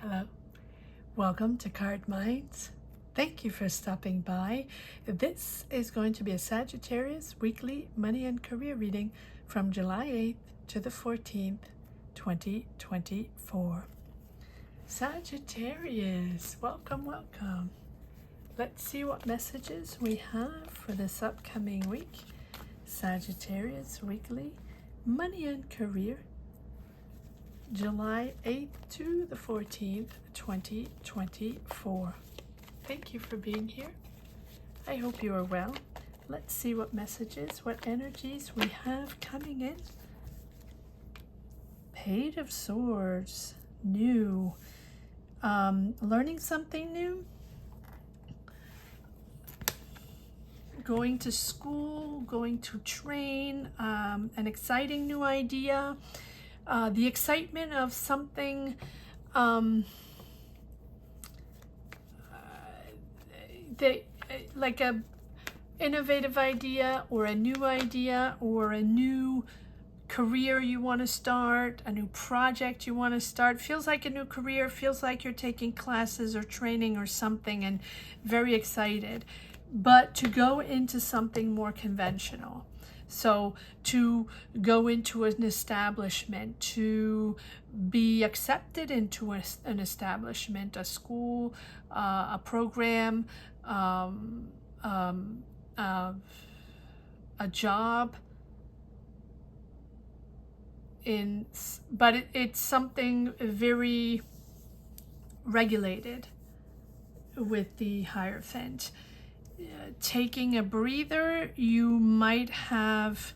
Hello, welcome to Card Minds. Thank you for stopping by. This is going to be a Sagittarius weekly money and career reading from July 8th to the 14th, 2024. Sagittarius, welcome, welcome. Let's see what messages we have for this upcoming week. Sagittarius weekly money and career, July 8th to the 14th, 2024. Thank you for being here. I hope you are well. Let's see what messages, what energies we have coming in. Page of Swords, new. Learning something new. Going to school, going to train, an exciting new idea. The excitement of something like a innovative idea or a new idea or a new career you want to start, a new project you want to start. Feels like a new career, feels like you're taking classes or training or something and very excited. But to go into something more conventional. So to go into an establishment, to be accepted into an establishment, a school, a program, a job, but it's something very regulated with the Hierophant. Taking a breather, you might have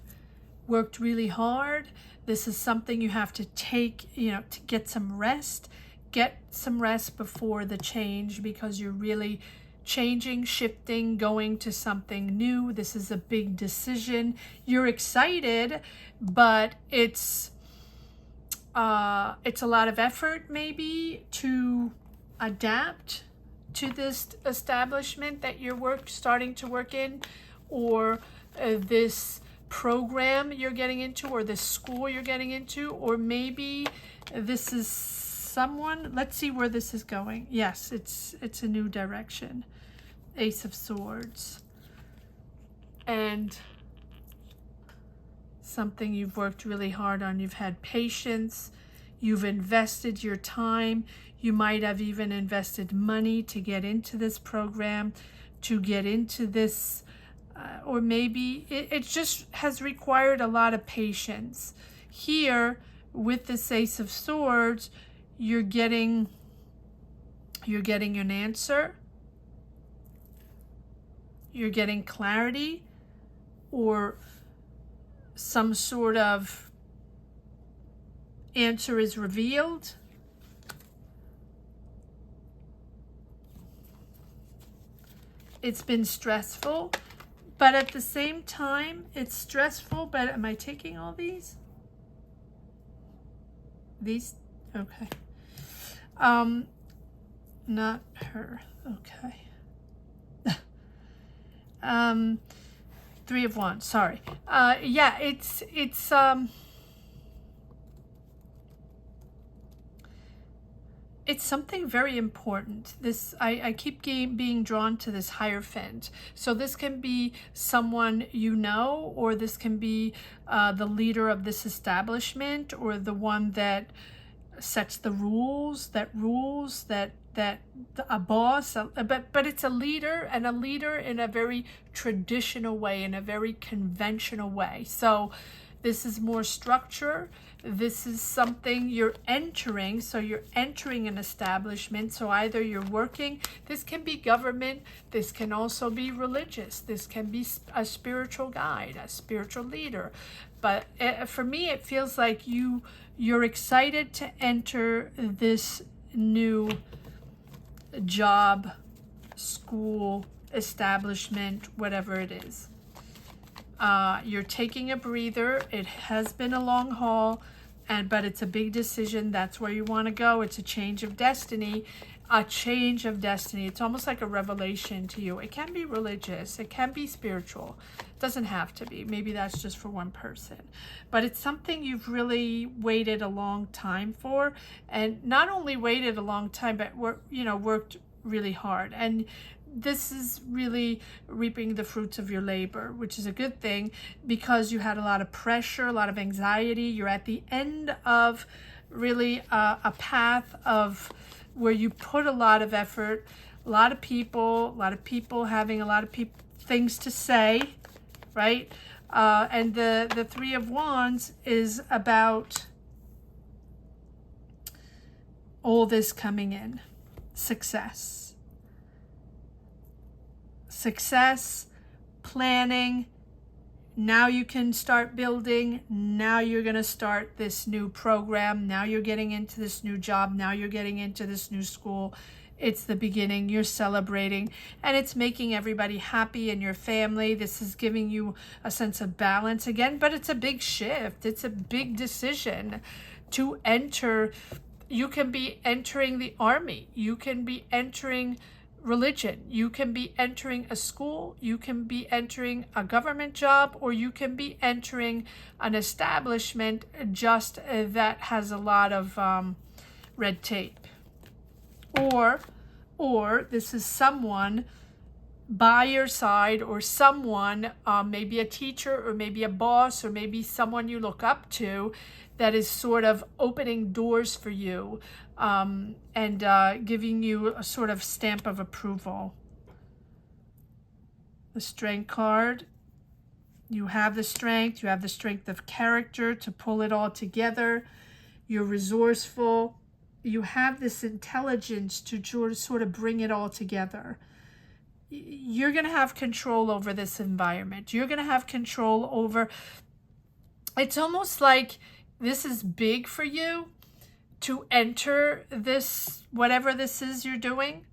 worked really hard. This is something you have to take, to get some rest. Get some rest before the change because you're really changing, shifting, going to something new. This is a big decision. You're excited, but it's a lot of effort maybe to adapt to this establishment that you're starting to work in, or this program you're getting into, or this school you're getting into, or maybe this is someone. Let's see where this is going. Yes, it's a new direction. Ace of Swords. And something you've worked really hard on. You've had patience. You've invested your time. You might have even invested money to get into this program, to get into this, or maybe it just has required a lot of patience. Here, with this Ace of Swords, you're getting an answer. You're getting clarity, or some sort of answer is revealed. It's been stressful, but at the same time, it's stressful. But am I taking all these? These? Okay. Not her. Okay. Three of Wands. Sorry. Yeah, it's something very important. I keep being drawn to this Hierophant. So this can be someone you know, or this can be the leader of this establishment, or the one that sets the rules, that a boss, but it's a leader, and a leader in a very traditional way, in a very conventional way. So this is more structure. This is something you're entering. So you're entering an establishment. So either you're working, this can be government, this can also be religious, this can be a spiritual guide, a spiritual leader. But for me, it feels like you're excited to enter this new job, school, establishment, whatever it is. You're taking a breather. It has been a long haul. but it's a big decision. That's where you want to go. It's a change of destiny. A change of destiny. It's almost like a revelation to you. It can be religious. It can be spiritual. It doesn't have to be. Maybe that's just for one person. But it's something you've really waited a long time for. And not only waited a long time, but worked really hard. And this is really reaping the fruits of your labor, which is a good thing because you had a lot of pressure, a lot of anxiety. You're at the end of really a path of where you put a lot of effort, a lot of people having a lot of things to say, right? And the Three of Wands is about all this coming in. Success, planning. Now you can start building. Now you're going to start this new program. Now you're getting into this new job. Now you're getting into this new school. It's the beginning. You're celebrating. And it's making everybody happy in your family. This is giving you a sense of balance again. But it's a big shift. It's a big decision to enter. You can be entering the army. You can be entering religion. You can be entering a school, you can be entering a government job, or you can be entering an establishment just that has a lot of red tape. Or this is someone by your side, or someone, maybe a teacher, or maybe a boss, or maybe someone you look up to that is sort of opening doors for you, and giving you a sort of stamp of approval. The Strength card. You have the strength. You have the strength of character to pull it all together. You're resourceful. You have this intelligence to sort of bring it all together. You're going to have control over this environment. You're going to have control over... It's almost like this is big for you to enter this, whatever this is you're doing,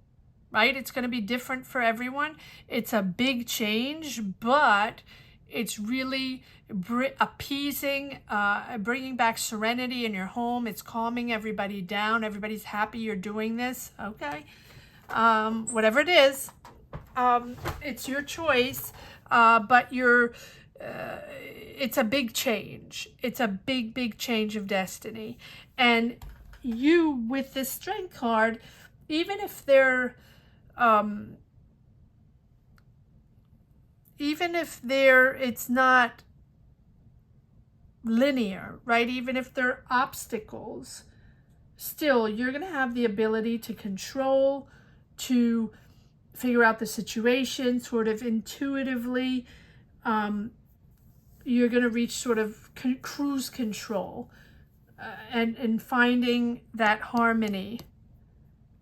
right? It's going to be different for everyone. It's a big change, but it's really appeasing, bringing back serenity in your home. It's calming everybody down. Everybody's happy you're doing this. Okay. Whatever it is, it's your choice, but it's a big change. It's a big change of destiny. And you, with this Strength card, even if it's not linear, right? Even if there are obstacles, still you're going to have the ability to control, to figure out the situation sort of intuitively. You're going to reach sort of cruise control, and finding that harmony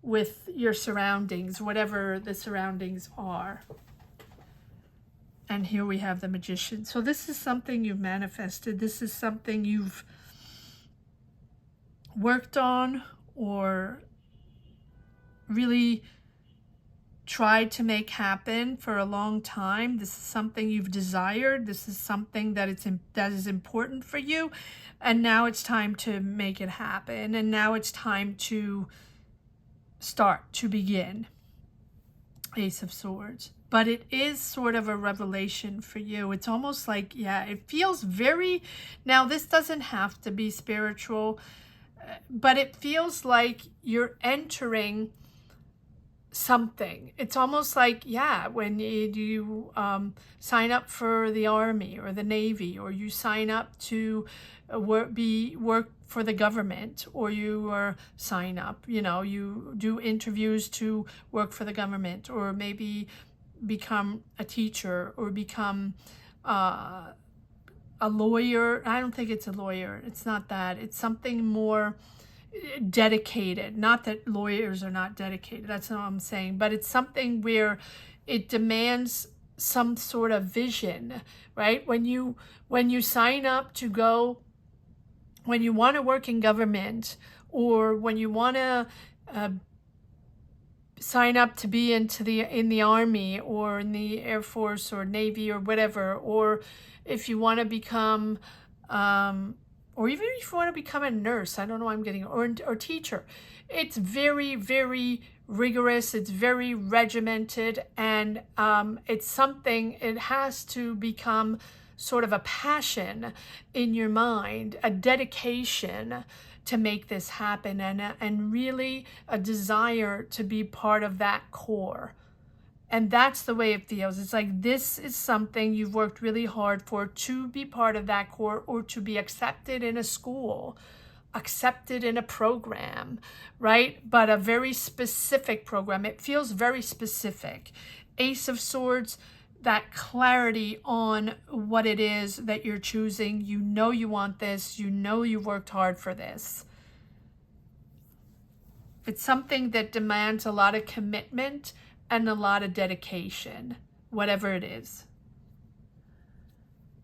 with your surroundings, whatever the surroundings are. And here we have the Magician. So this is something you've manifested. This is something you've worked on or really tried to make happen for a long time. This is something you've desired. This is something that is important for you. And now it's time to make it happen. And now it's time to start, to begin. Ace of Swords. But it is sort of a revelation for you. It's almost like, yeah, it feels very... Now, this doesn't have to be spiritual, but it feels like you're entering something. It's almost like, yeah, when you sign up for the Army or the Navy, or you sign up to work for the government, or you sign up, you do interviews to work for the government, or maybe become a teacher, or become a lawyer. I don't think it's a lawyer. It's not that. It's something more dedicated. Not that lawyers are not dedicated. That's not what I'm saying. But it's something where it demands some sort of vision, right? When you sign up to go, when you want to work in government, or when you want to sign up to be in the Army, or in the Air Force or Navy or whatever, or if you want to become or even if you want to become a nurse, I don't know, I'm getting, or teacher. It's very, very rigorous. It's very regimented, and it's something, it has to become sort of a passion in your mind, a dedication to make this happen, and really a desire to be part of that core. And that's the way it feels. It's like this is something you've worked really hard for, to be part of that core, or to be accepted in a school, accepted in a program, right? But a very specific program. It feels very specific. Ace of Swords, that clarity on what it is that you're choosing. You know you want this. You know you've worked hard for this. It's something that demands a lot of commitment and a lot of dedication, whatever it is.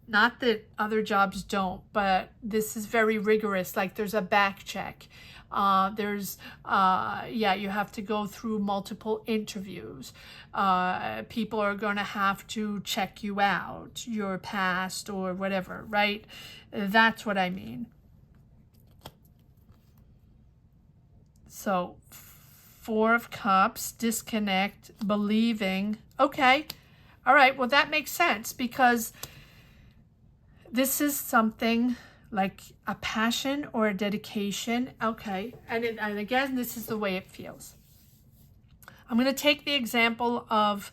Not that other jobs don't, but this is very rigorous. Like there's a back check. You have to go through multiple interviews. People are going to have to check you out, your past or whatever, right? That's what I mean. So, Four of Cups, disconnect, believing. Okay. All right. Well, that makes sense, because this is something like a passion or a dedication. Okay. And again, this is the way it feels. I'm going to take the example of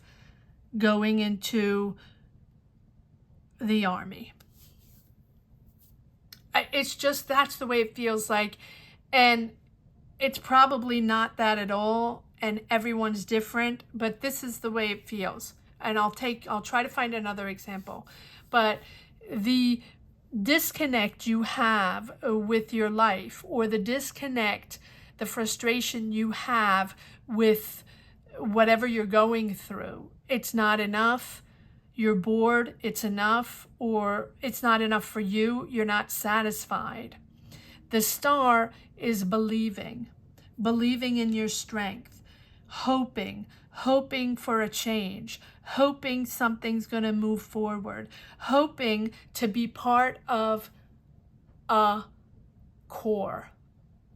going into the army. It's just, that's the way it feels like. And it's probably not that at all, and everyone's different, but this is the way it feels. And I'll try to find another example. But the disconnect you have with your life, or the disconnect, the frustration you have with whatever you're going through, it's not enough, you're bored, it's enough, or it's not enough for you, you're not satisfied. The Star is believing in your strength, hoping for a change, hoping something's going to move forward, hoping to be part of a core.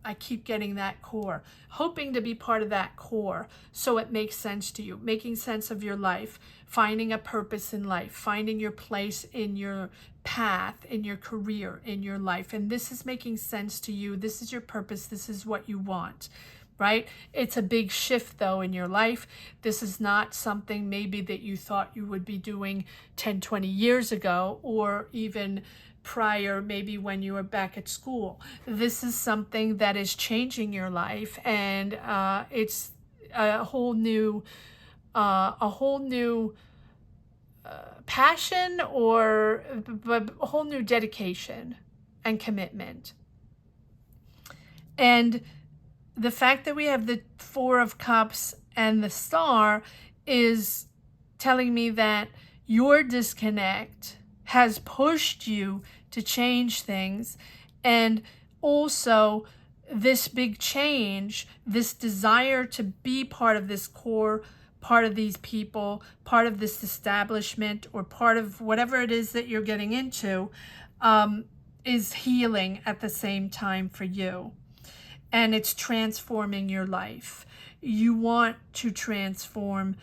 I keep getting that core. Hoping to be part of that core so it makes sense to you, making sense of your life, finding a purpose in life, finding your place in your path, in your career, in your life. And this is making sense to you. This is your purpose. This is what you want, right? It's a big shift, though, in your life. This is not something maybe that you thought you would be doing 10, 20 years ago, or even prior, maybe when you were back at school. This is something that is changing your life, and it's a whole new passion, or a whole new dedication and commitment. And the fact that we have the Four of Cups and the Star is telling me that your disconnect has pushed you to change things, and also this big change, this desire to be part of this core, part of these people, part of this establishment, or part of whatever it is that you're getting into, is healing at the same time for you. And it's transforming your life. You want to transform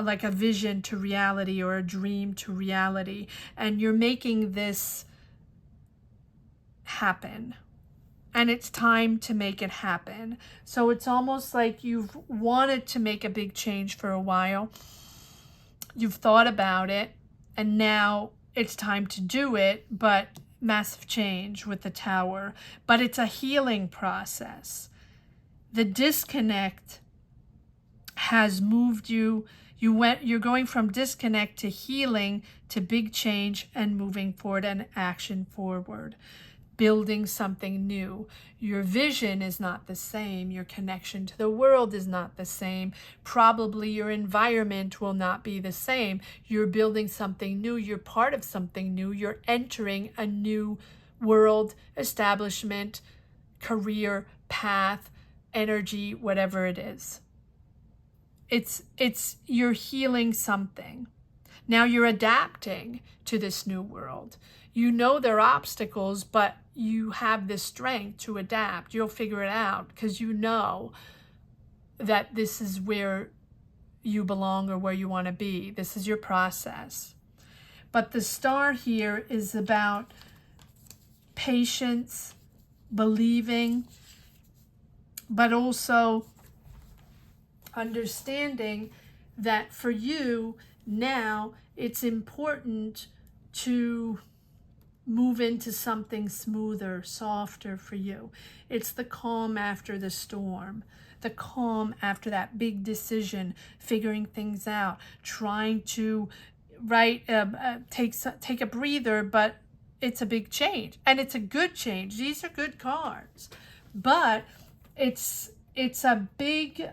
like a vision to reality, or a dream to reality. And you're making this happen. And it's time to make it happen. So it's almost like you've wanted to make a big change for a while. You've thought about it, and now it's time to do it, but massive change with the Tower. But it's a healing process. The disconnect has moved you. You're going from disconnect to healing to big change and moving forward and action forward, building something new. Your vision is not the same. Your connection to the world is not the same. Probably your environment will not be the same. You're building something new. You're part of something new. You're entering a new world, establishment, career, path, energy, whatever it is. You're healing something. Now you're adapting to this new world. You know there are obstacles, but you have the strength to adapt. You'll figure it out because you know that this is where you belong or where you want to be. This is your process. But the star here is about patience, believing, but also understanding that for you now it's important to move into something smoother, softer for you. It's the calm after the storm, the calm after that big decision, figuring things out, trying to take a breather, but it's a big change, and it's a good change. These are good cards, but it's a big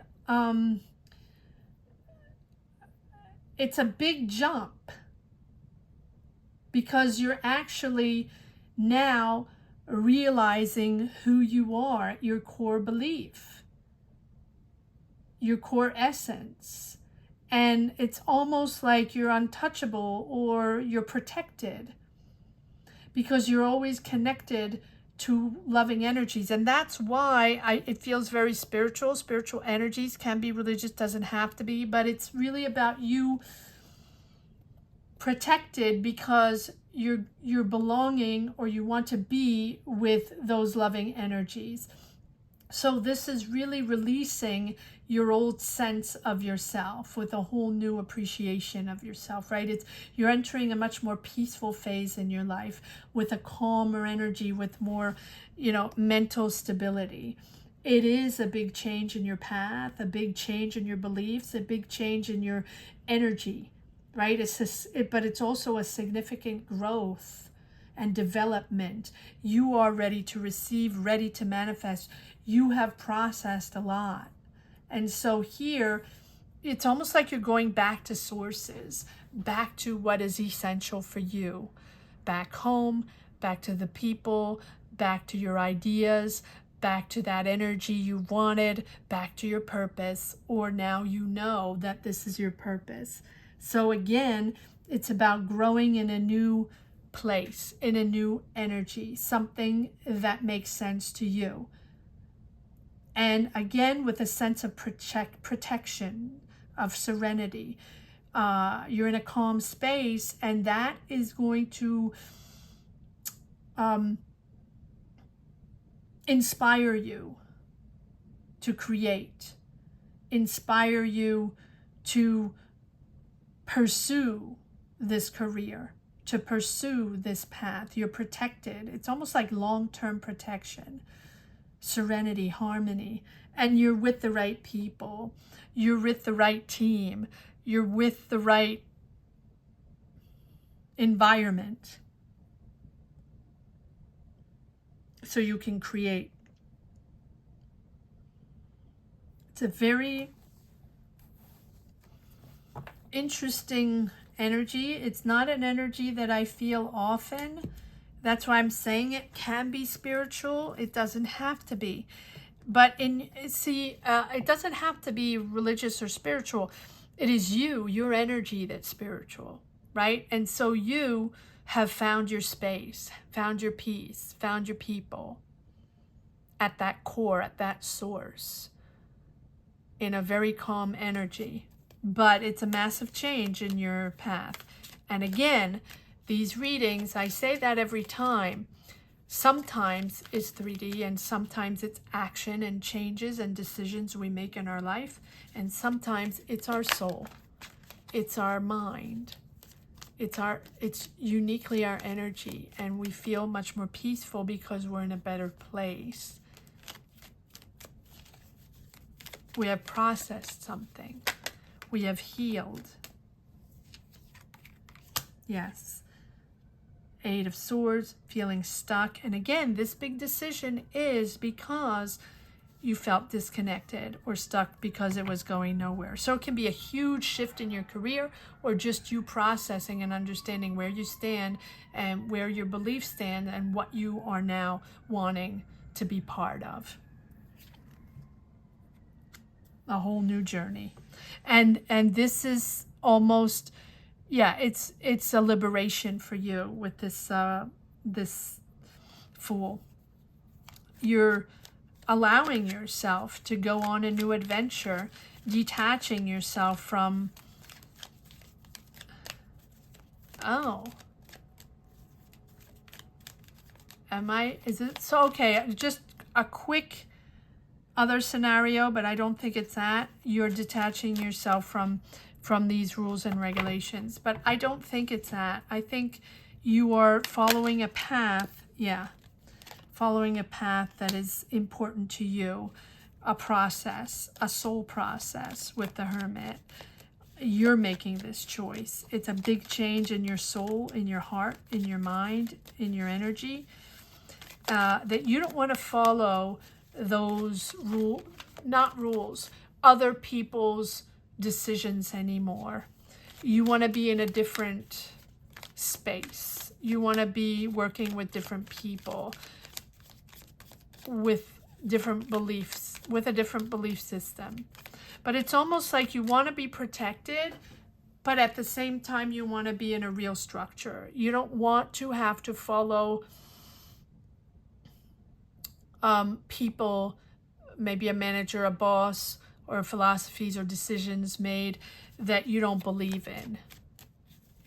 jump, because you're actually now realizing who you are, your core belief, your core essence. And it's almost like you're untouchable or you're protected because you're always connected to loving energies. And that's why it feels very spiritual. Spiritual energies can be religious, doesn't have to be, but it's really about you protected because you're belonging, or you want to be with those loving energies. So this is really releasing your old sense of yourself with a whole new appreciation of yourself, right? You're entering a much more peaceful phase in your life with a calmer energy, with more, mental stability. It is a big change in your path, a big change in your beliefs, a big change in your energy, right? But it's also a significant growth and development. You are ready to receive, ready to manifest. You have processed a lot. And so here, it's almost like you're going back to sources, back to what is essential for you, back home, back to the people, back to your ideas, back to that energy you wanted, back to your purpose, or now you know that this is your purpose. So again, it's about growing in a new place, in a new energy, something that makes sense to you. And again, with a sense of protection, of serenity. You're in a calm space, and that is going to inspire you to create, inspire you to pursue this career, to pursue this path. You're protected. It's almost like long-term protection. Serenity, harmony, and you're with the right people, you're with the right team, you're with the right environment, so you can create. It's a very interesting energy. It's not an energy that I feel often. That's why I'm saying it can be spiritual. It doesn't have to be. But it doesn't have to be religious or spiritual. It is your energy that's spiritual, right? And so you have found your space, found your peace, found your people at that core, at that source, in a very calm energy. But it's a massive change in your path. And again, these readings, I say that every time. Sometimes it's 3D, and sometimes it's action and changes and decisions we make in our life. And sometimes it's our soul. It's our mind. It's uniquely our energy, and we feel much more peaceful because we're in a better place. We have processed something. We have healed. Yes. Eight of Swords, feeling stuck. And again, this big decision is because you felt disconnected or stuck because it was going nowhere. So it can be a huge shift in your career, or just you processing and understanding where you stand and where your beliefs stand and what you are now wanting to be part of. A whole new journey. And this is almost, yeah, it's a liberation for you with this this Fool. You're allowing yourself to go on a new adventure, detaching yourself from, oh, is it, so okay, just a quick other scenario, but I don't think it's that. You're detaching yourself from these rules and regulations, but I don't think it's that. I think you are following a path, following a path that is important to you, a process, a soul process with the Hermit. You're making this choice. It's a big change in your soul, in your heart, in your mind, in your energy, that you don't want to follow those other people's decisions anymore. You want to be in a different space. You want to be working with different people, with different beliefs, with a different belief system. But it's almost like you want to be protected, but at the same time you want to be in a real structure. You don't want to have to follow people, maybe a manager, a boss, or philosophies or decisions made that you don't believe in.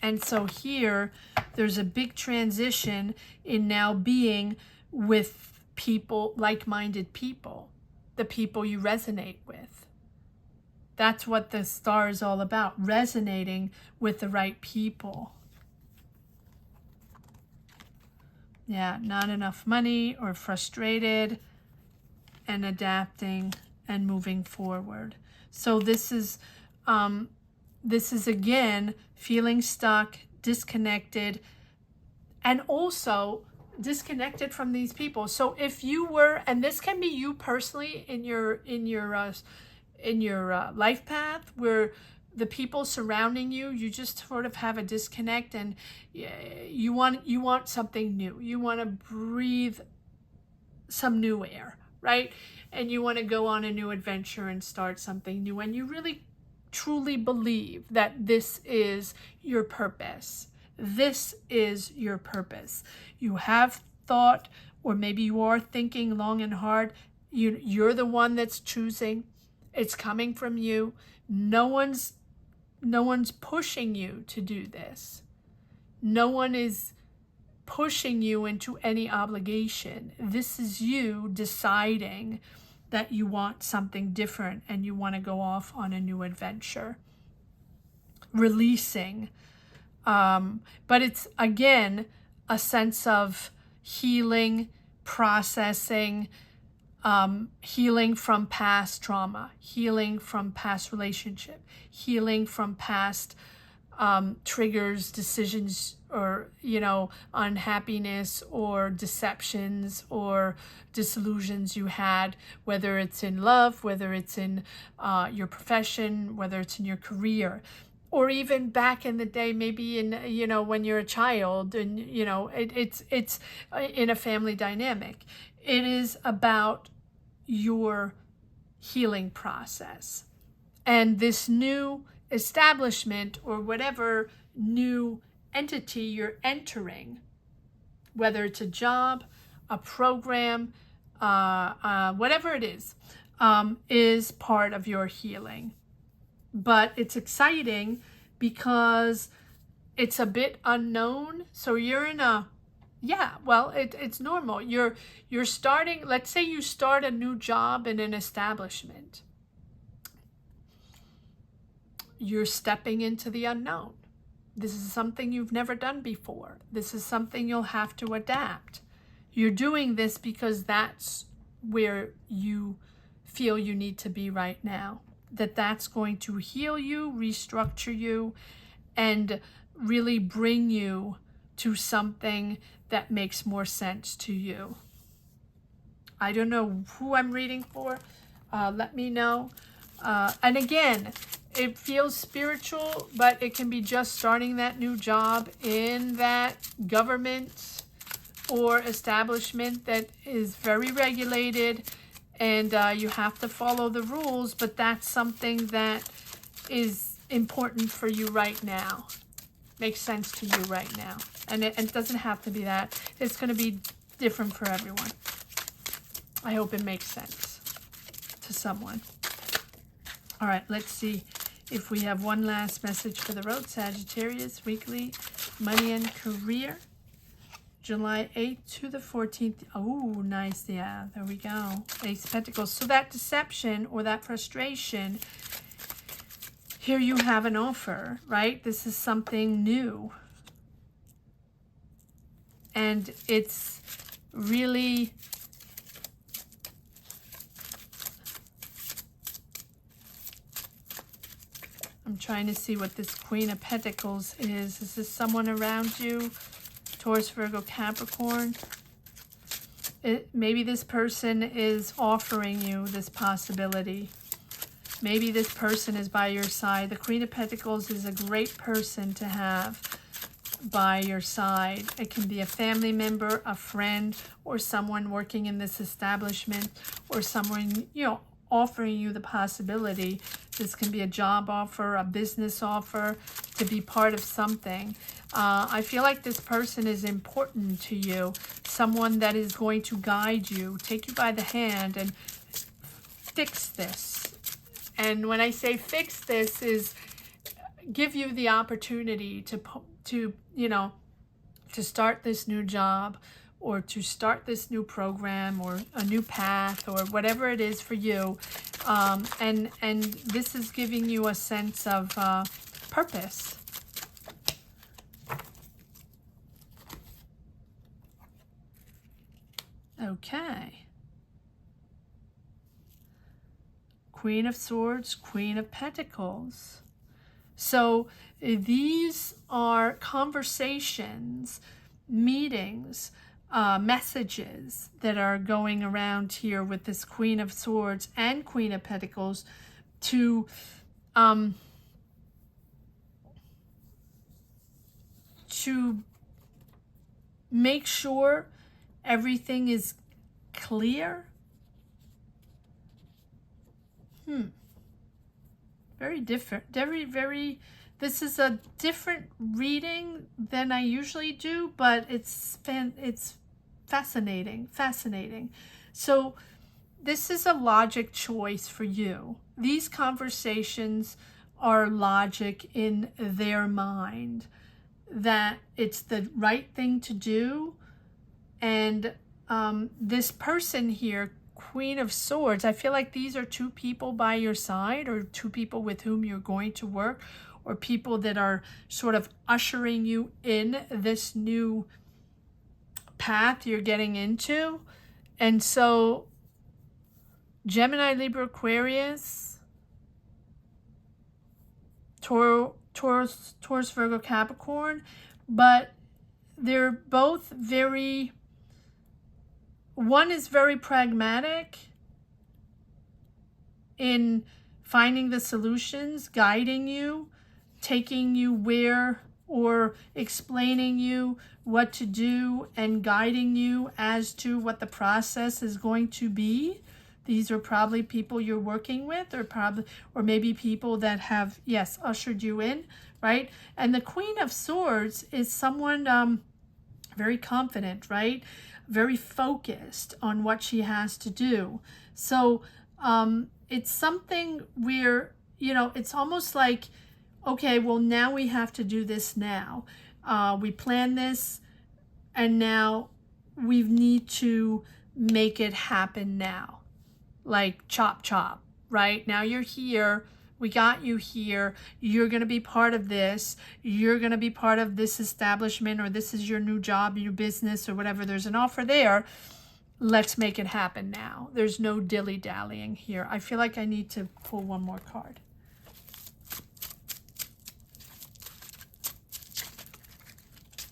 And so here, there's a big transition in now being with people, like-minded people, the people you resonate with. That's what the star is all about, resonating with the right people. Yeah, not enough money, or frustrated, and adapting and moving forward. So this is again feeling stuck, disconnected, and also disconnected from these people. So if you were, and this can be you personally in your life path, where the people surrounding you, you just sort of have a disconnect, and you want something new. You want to breathe some new air, right? And you want to go on a new adventure and start something new. And you really truly believe that this is your purpose. This is your purpose. You have thought, or maybe you are thinking long and hard. You're the one that's choosing. It's coming from you. No one's pushing you to do this. No one is pushing you into any obligation. This is you deciding that you want something different and you want to go off on a new adventure. Releasing. But it's, again, a sense of healing, processing, healing from past trauma, healing from past relationship, healing from past triggers, decisions, or, unhappiness or deceptions or disillusions you had, whether it's in love, whether it's in your profession, whether it's in your career, or even back in the day, maybe in, when you're a child, and, it's in a family dynamic. It is about your healing process. And this new establishment, or whatever new entity you're entering, whether it's a job, a program, whatever it is part of your healing. But it's exciting because it's a bit unknown. So you're in a, it's normal. You're starting, let's say you start a new job in an establishment. You're stepping into the unknown. This is something you've never done before. This is something you'll have to adapt. You're doing this because that's where you feel you need to be right now. That's going to heal you, restructure you, and really bring you to something that makes more sense to you. I don't know who I'm reading for. Let me know. And again, it feels spiritual, but it can be just starting that new job in that government or establishment that is very regulated, and you have to follow the rules, but that's something that is important for you right now. Makes sense to you right now. And it doesn't have to be that. It's going to be different for everyone. I hope it makes sense to someone. All right, let's see if we have one last message for the road. Sagittarius, weekly, money and career, July 8th to the 14th. Oh, nice. Yeah, there we go. Ace of Pentacles. So that deception or that frustration, here you have an offer, right? This is something new. And it's really... I'm trying to see what this Queen of Pentacles is. Is this someone around you? Taurus, Virgo, Capricorn. Maybe this person is offering you this possibility. Maybe this person is by your side. The Queen of Pentacles is a great person to have by your side. It can be a family member, a friend, or someone working in this establishment, or someone, you know, offering you the possibility. This can be a job offer, a business offer, to be part of something. I feel like this person is important to you. Someone that is going to guide you, take you by the hand and fix this. And when I say fix this, is give you the opportunity to you know, to start this new job, or to start this new program, or a new path, or whatever it is for you. And this is giving you a sense of purpose. Okay. Queen of Swords, Queen of Pentacles. So these are conversations, meetings, messages that are going around here with this Queen of Swords and Queen of Pentacles to make sure everything is clear. Very different. Very, this is a different reading than I usually do, but it's fascinating. So this is a logic choice for you. These conversations are logic in their mind, that it's the right thing to do. And this person here, Queen of Swords, I feel like these are two people by your side, or two people with whom you're going to work, or people that are sort of ushering you in this new path you're getting into. And so Gemini, Libra, Aquarius, Taurus, Virgo, Capricorn, but they're both very... One is very pragmatic in finding the solutions, guiding you, taking you where, or explaining you what to do, and guiding you as to what the process is going to be. These are probably people you're working with, or maybe people that have, yes, ushered you in, right? And the Queen of Swords is someone very confident, right? Very focused on what she has to do. So it's something where, you know, it's almost like, okay, well, now we have to do this now. We plan this, and now we need to make it happen now. Like chop, chop, right? Now you're here. We got you here. You're going to be part of this. You're going to be part of this establishment, or this is your new job, your business, or whatever. There's an offer there. Let's make it happen now. There's no dilly-dallying here. I feel like I need to pull one more card.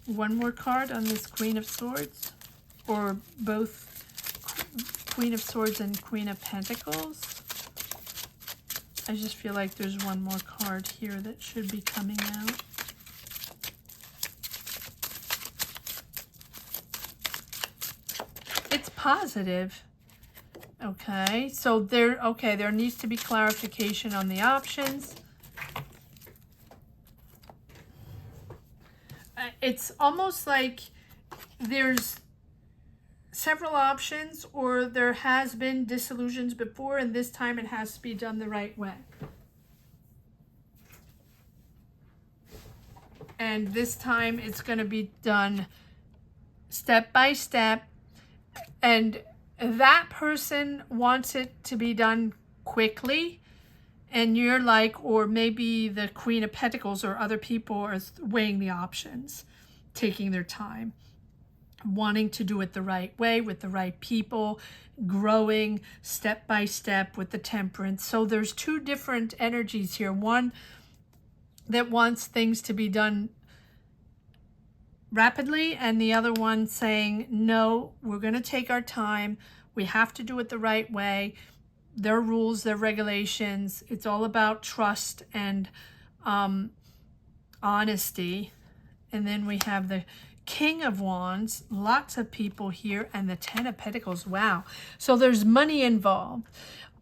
One more card on this Queen of Swords, or both Queen of Swords and Queen of Pentacles. I just feel like there's one more card here that should be coming out. It's positive. Okay, so there needs to be clarification on the options. it's almost like there's several options, or there has been disillusions before, and this time it has to be done the right way. And this time it's going to be done step by step, and that person wants it to be done quickly, and you're like, or maybe the Queen of Pentacles or other people are weighing the options, taking their time, wanting to do it the right way with the right people, growing step by step with the Temperance. So there's two different energies here. One that wants things to be done rapidly, and the other one saying, no, we're going to take our time. We have to do it the right way. There are rules, there are regulations. It's all about trust and honesty. And then we have the King of Wands, lots of people here, and the Ten of Pentacles. Wow. So there's money involved.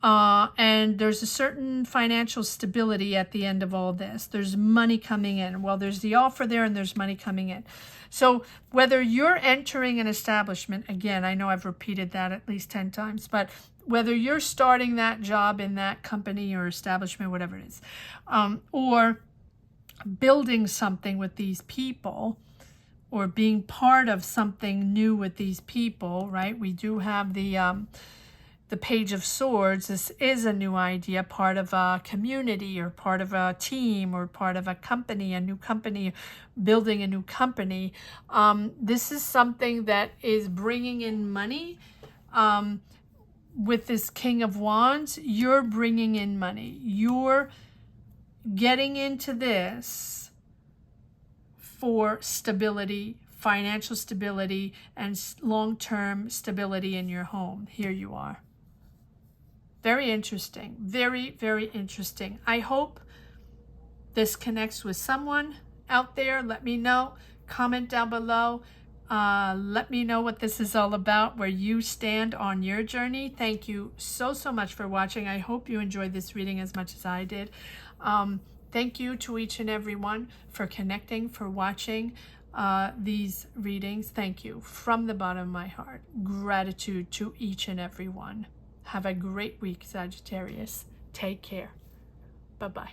And there's a certain financial stability at the end of all this. There's money coming in. Well, there's the offer there, and there's money coming in. So whether you're entering an establishment, again, I know I've repeated that at least 10 times, but whether you're starting that job in that company or establishment, whatever it is, or building something with these people, or being part of something new with these people, right? We do have the Page of Swords. This is a new idea, part of a community or part of a team or part of a company, a new company, building a new company. This is something that is bringing in money. With this King of Wands, you're bringing in money. You're getting into this for stability, financial stability, and long-term stability in your home. Here you are. Very interesting. Very, very interesting. I hope this connects with someone out there. Let me know. Comment down below. Let me know what this is all about, where you stand on your journey. Thank you so much for watching. I hope you enjoyed this reading as much as I did. Thank you to each and every one for connecting, for watching these readings. Thank you from the bottom of my heart. Gratitude to each and every one. Have a great week, Sagittarius. Take care. Bye-bye.